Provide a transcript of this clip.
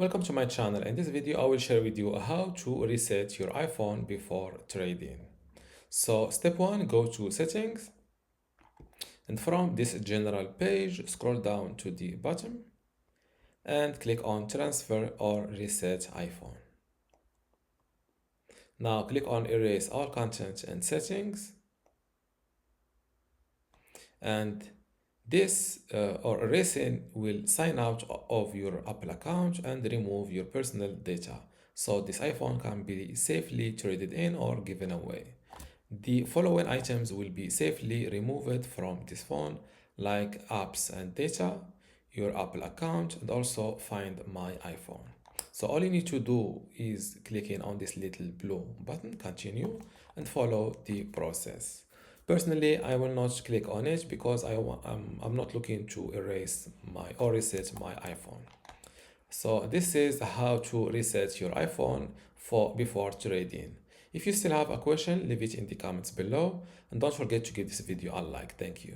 Welcome to my channel. In this video, I will share with you how to reset your iPhone before trading. So step one, go to settings, and from this general page, scroll down to the bottom and click on transfer or reset iPhone. Now click on erase all content and settings, and this or erasing will sign out of your Apple account and remove your personal data, so this iPhone can be safely traded in or given away. The following items will be safely removed from this phone, like apps and data, your Apple account, and also find my iPhone. So all you need to do is clicking on this little blue button, continue, and follow the process. Personally, I will not click on it because I'm not looking to erase my or reset my iPhone. So this is how to reset your iPhone for before trading. If you still have a question, leave it in the comments below, and don't forget to give this video a like. Thank you.